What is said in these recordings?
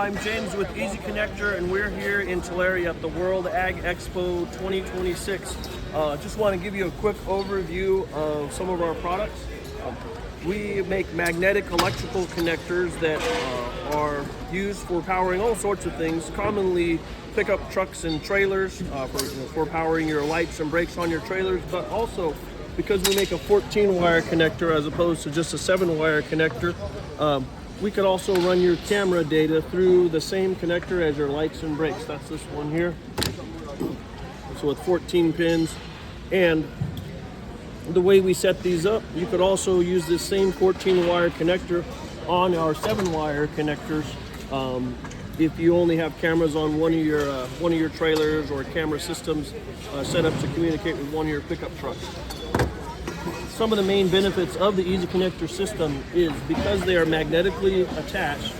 I'm James with Easy Connector, and we're here in Tulare at the World Ag Expo 2026. Just want to give you a quick overview of some of our products. We make magnetic electrical connectors that are used for powering all sorts of things, commonly pickup trucks and trailers, for powering your lights and brakes on your trailers, but also because we make a 14-wire connector as opposed to just a 7-wire connector, we could also run your camera data through the same connector as your lights and brakes. That's this one here. So with 14 pins. And the way we set these up, you could also use this same 14-wire connector on our 7-wire connectors. If you only have cameras on one of your trailers or camera systems set up to communicate with one of your pickup trucks. Some of the main benefits of the Easy Connector system is because they are magnetically attached.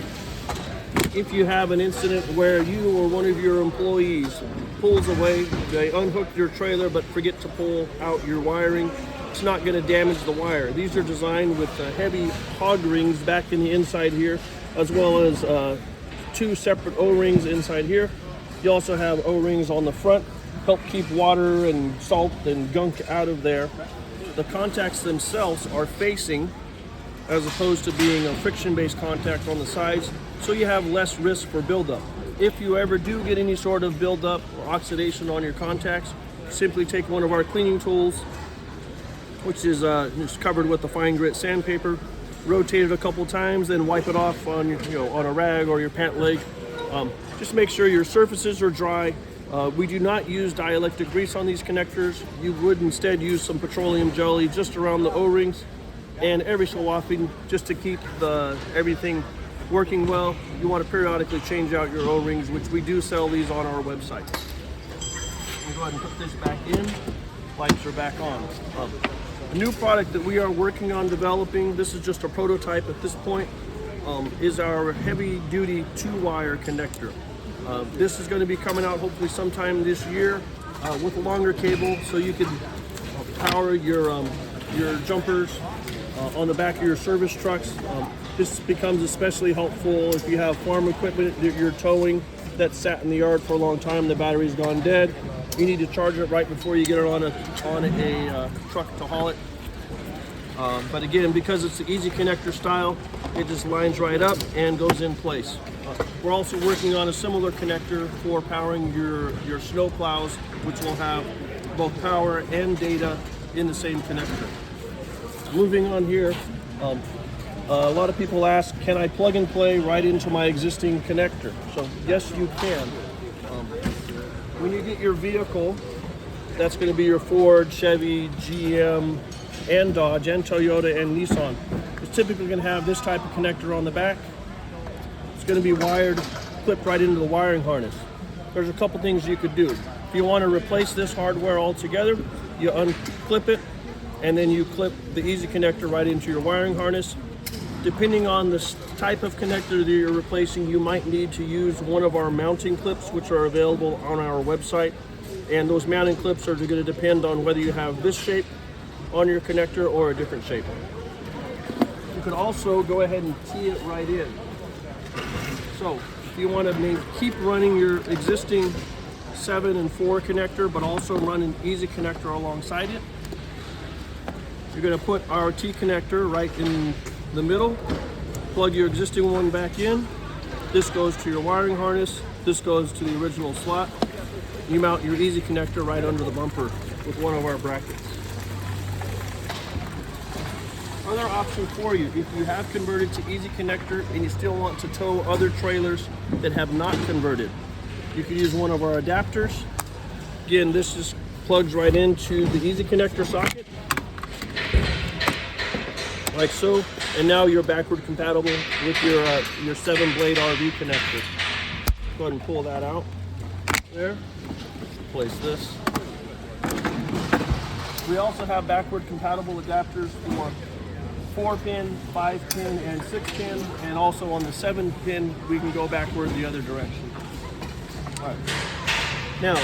If you have an incident where you or one of your employees pulls away, they unhook your trailer but forget to pull out your wiring, it's not going to damage the wire. These are designed with heavy hog rings back in the inside here, as well as 2 separate O-rings inside here. You also have O-rings on the front, help keep water and salt and gunk out of there. The contacts themselves are facing as opposed to being a friction-based contact on the sides, so you have less risk for buildup. If you ever do get any sort of buildup or oxidation on your contacts, simply take one of our cleaning tools, which is just covered with a fine grit sandpaper, rotate it a couple times, then wipe it off on on a rag or your pant leg. Just make sure your surfaces are dry. We do not use dielectric grease on these connectors. You would instead use some petroleum jelly just around the O-rings, and every so often, just to keep everything working well, you want to periodically change out your O-rings, which we do sell these on our website. We'll go ahead and put this back in. Lights are back on. A new product that we are working on developing, this is just a prototype at this point, is our heavy-duty 2-wire connector. This is going to be coming out hopefully sometime this year with a longer cable, so you can power your jumpers on the back of your service trucks. This becomes especially helpful if you have farm equipment that you're towing that's sat in the yard for a long time, the battery's gone dead. You need to charge it right before you get it on a truck to haul it. But again, because it's the Easy Connector style, it just lines right up and goes in place. We're also working on a similar connector for powering your snow plows, which will have both power and data in the same connector. Moving on here, a lot of people ask, can I plug and play right into my existing connector? So yes, you can. When you get your vehicle, that's going to be your Ford, Chevy, GM, and Dodge, and Toyota, and Nissan. It's typically going to have this type of connector on the back. It's going to be wired, clipped right into the wiring harness. There's a couple things you could do. If you want to replace this hardware altogether, you unclip it, and then you clip the Easy Connector right into your wiring harness. Depending on the type of connector that you're replacing, you might need to use one of our mounting clips, which are available on our website. And those mounting clips are going to depend on whether you have this shape on your connector or a different shape. You could also go ahead and tee it right in. So if you want to keep running your existing 7 and 4 connector, but also run an Easy Connector alongside it, you're going to put our T connector right in the middle, plug your existing one back in. This goes to your wiring harness, this goes to the original slot. You mount your Easy Connector right under the bumper with one of our brackets. Another option for you, if you have converted to Easy Connector and you still want to tow other trailers that have not converted, you could use one of our adapters. Again, this just plugs right into the Easy Connector socket, like so, and now you're backward compatible with your 7-blade RV connector. Go ahead and pull that out there. Place this. We also have backward compatible adapters for 4-pin, 5-pin, and 6-pin, and also on the 7-pin we can go backward the other direction. All right. Now,